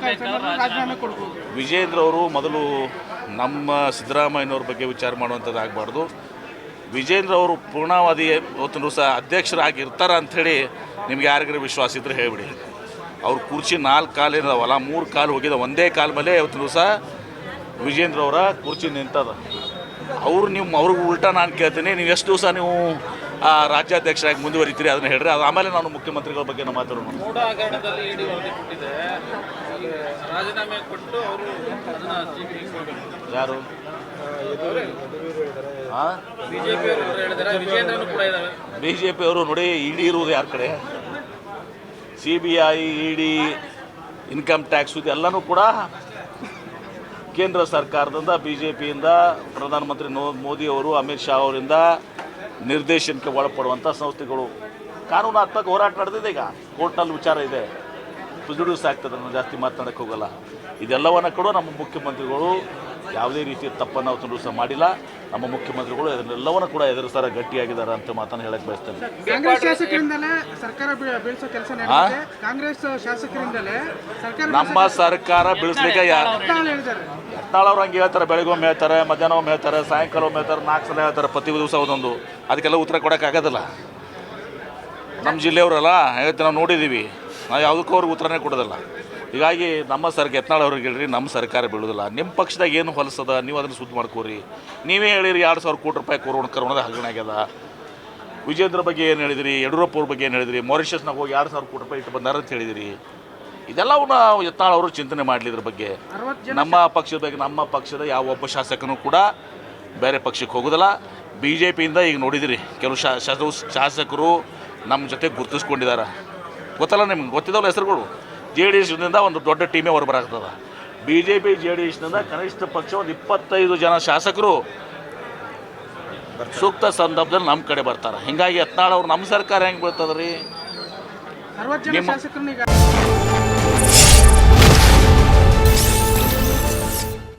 ರಾಜೀನಾಮೆ ಕೊಡ್ಬೋದು. ವಿಜೇಂದ್ರ ಅವರು ಮೊದಲು ನಮ್ಮ ಸಿದ್ದರಾಮಯ್ಯನವ್ರ ಬಗ್ಗೆ ವಿಚಾರ ಮಾಡುವಂಥದ್ದು ಆಗಬಾರ್ದು. ವಿಜೇಂದ್ರ ಅವರು ಪೂರ್ಣಾವಧಿ ಇವತ್ತಿನ ದಿವಸ ಅಧ್ಯಕ್ಷರಾಗಿರ್ತಾರೆ ಅಂಥೇಳಿ ನಿಮ್ಗೆ ಯಾರಿಗಾರು ವಿಶ್ವಾಸ ಇದ್ದರೆ ಹೇಳಿಬಿಡಿ. ಅವ್ರ ಕುರ್ಚಿ 4 ಕಾಲು ಇದಾವಲ್ಲ, 3 ಕಾಲು ಹೋಗಿದ, ಒಂದೇ ಕಾಲ ಮೇಲೆ ಇವತ್ತಿನ ದಿವಸ ವಿಜೇಂದ್ರ ಅವರ ಕುರ್ಚಿ ನಿಂತದ. ಅವ್ರಿಗೆ ಉಲ್ಟಾ ನಾನು ಕೇಳ್ತೀನಿ, ನೀವು ಎಷ್ಟು ದಿವಸ ನೀವು ರಾಜ್ಯಾಧ್ಯಕ್ಷರಾಗಿ ಮುಂದುವರಿತೀರಿ ಅದನ್ನು ಹೇಳ್ರಿ. ಅದು ಆಮೇಲೆ ನಾನು ಮುಖ್ಯಮಂತ್ರಿಗಳ ಬಗ್ಗೆ ನಾವು ಮಾತಾಡೋಣ. ಮೂಡ ಹಗರಣದಲ್ಲಿ ಇಡಿ ವರದಿ ಕೊಟ್ಟಿದೆ, ರಾಜೀನಾಮೆ ಕೊಟ್ಟು ಅವರು ಯಾರು ಬಿ ಜೆ ಪಿಯವರು ನೋಡಿ, ಇಡಿ ಇರುವುದು ಯಾರ ಕಡೆ? CBI, ಇಡಿ, ಇನ್ಕಮ್ ಟ್ಯಾಕ್ಸ್ ಇದೆಲ್ಲನೂ ಕೂಡ ಕೇಂದ್ರ ಸರ್ಕಾರದಿಂದ, BJPಯಿಂದ, ಪ್ರಧಾನಮಂತ್ರಿ ಮೋದಿಯವರು, ಅಮಿತ್ ಶಾ ಅವರಿಂದ ನಿರ್ದೇಶನಕ್ಕೆ ಒಳಪಡುವಂಥ ಸಂಸ್ಥೆಗಳು. ಕಾನೂನಾತ್ಮಕ ಹೋರಾಟ ನಡೆದಿದೆ. ಈಗ ಕೋರ್ಟ್ನಲ್ಲಿ ವಿಚಾರ ಇದೆ, ಪ್ರೊಸೀಡ್ಯೂಸ್ ಆಗ್ತದೆ. ನಾನು ಜಾಸ್ತಿ ಮಾತನಾಡಕ್ಕೆ ಹೋಗಲ್ಲ. ಇದೆಲ್ಲವನ್ನ ಕೂಡ ನಮ್ಮ ಮುಖ್ಯಮಂತ್ರಿಗಳು ಯಾವುದೇ ರೀತಿಯ ತಪ್ಪನ್ನು ಅವತ್ತು ದಿವಸ ಮಾಡಿಲ್ಲ. ನಮ್ಮ ಮುಖ್ಯಮಂತ್ರಿಗಳು ಇದನ್ನೆಲ್ಲವನ್ನ ಕೂಡ ಎದುರಿಸ್ತಾರೆ, ಗಟ್ಟಿಯಾಗಿದ್ದಾರೆ ಅಂತ ಮಾತನ್ನು ಹೇಳಕ್ಕೆ ಬಯಸ್ತೇನೆ. ಕಾಂಗ್ರೆಸ್ ಶಾಸಕರಿಂದಲೇ ಸರ್ಕಾರ ಬೀಳಿಸೋ ಕೆಲಸ ನಡೆದಿದೆ. ಕಾಂಗ್ರೆಸ್ ಶಾಸಕರಿಂದಲೇ ಸರ್ಕಾರ ನಮ್ಮ ಸರ್ಕಾರ ಬೀಳಿಸ್ಲಿಕ್ಕೆ ಯತ್ನಾಳ್ ಅವ್ರು ಹಂಗೆ ಹೇಳ್ತಾರೆ. ಬೆಳಗ್ಗೆ ಹೇಳ್ತಾರೆ, ಮಧ್ಯಾಹ್ನ ಹೇಳ್ತಾರೆ, ಸಾಯಂಕಾಲ ಹೇಳ್ತಾರೆ, 4 ಸಲ ಹೇಳ್ತಾರೆ, ಪ್ರತಿ ದಿವಸ ಒಂದೊಂದು. ಅದಕ್ಕೆಲ್ಲ ಉತ್ತರ ಕೊಡೋಕ್ಕಾಗೋದಿಲ್ಲ. ನಮ್ಮ ಜಿಲ್ಲೆಯವರಲ್ಲ ಹೇಳ್ತೀವಿ, ನಾವು ನೋಡಿದ್ದೀವಿ. ನಾವು ಯಾವುದಕ್ಕೂ ಅವ್ರಿಗೆ ಉತ್ತರನೇ ಕೊಡೋದಿಲ್ಲ. ಹೀಗಾಗಿ ನಮ್ಮ ಯತ್ನಾಳ್ ಅವ್ರಿಗೆ ಹೇಳ್ರಿ, ನಮ್ಮ ಸರ್ಕಾರ ಬೀಳೋದಿಲ್ಲ. ನಿಮ್ಮ ಪಕ್ಷದಾಗ ಏನು ಹೊಲಸದ ನೀವು ಅದನ್ನು ಸುದ್ದಿ ಮಾಡ್ಕೋರಿ. ನೀವೇ ಹೇಳಿರಿ 2,000 ಕೋಟಿ ರೂಪಾಯಿ ಕರೋನದ ಹಗರಣ ಆಗ್ಯದ. ವಿಜೇಂದ್ರ ಬಗ್ಗೆ ಏನು ಹೇಳಿದಿರಿ, ಯಡಿಯೂರಪ್ಪ ಅವ್ರ ಬಗ್ಗೆ ಏನು ಹೇಳಿದಿರಿ, ಮಾರಿಷಸ್ನಾಗ ಹೋಗಿ 2,000 ಕೋಟಿ ರೂಪಾಯಿ ಇಟ್ಟು ಬಂದಾರ ಅಂತ ಹೇಳಿದಿರಿ. ಇದೆಲ್ಲವನ್ನ ಯತ್ನಾಳ್ ಅವರು ಚಿಂತನೆ ಮಾಡಲಿ. ಇದ್ರ ಬಗ್ಗೆ ನಮ್ಮ ಪಕ್ಷದ ಬಗ್ಗೆ, ನಮ್ಮ ಪಕ್ಷದ ಯಾವ ಒಬ್ಬ ಶಾಸಕನೂ ಕೂಡ ಬೇರೆ ಪಕ್ಷಕ್ಕೆ ಹೋಗೋದಿಲ್ಲ. BJPಯಿಂದ ಈಗ ನೋಡಿದಿರಿ, ಕೆಲವು ಶಾಸಕರು ನಮ್ಮ ಜೊತೆ ಗುರುತಿಸ್ಕೊಂಡಿದ್ದಾರೆ. ಗೊತ್ತಲ್ಲ ನಿಮ್ಗೆ, ಗೊತ್ತಿದ್ದವಲ್ಲ ಹೆಸರುಗಳು. JDSನಿಂದ ಒಂದು ದೊಡ್ಡ ಟೀಮೇ ಹೊರ ಬರಾಗ್ತದೆ. BJP JDSನಿಂದ ಕನಿಷ್ಠ ಪಕ್ಷ ಒಂದು 25 ಜನ ಶಾಸಕರು ಸೂಕ್ತ ಸಂದರ್ಭದಲ್ಲಿ ನಮ್ಮ ಕಡೆ ಬರ್ತಾರೆ. ಹೀಗಾಗಿ ಯತ್ನಾಳ್ ಅವ್ರು ನಮ್ಮ ಸರ್ಕಾರ ಹೆಂಗೆ ಬರ್ತದೆ ರೀ? ನಿಮ್ಮ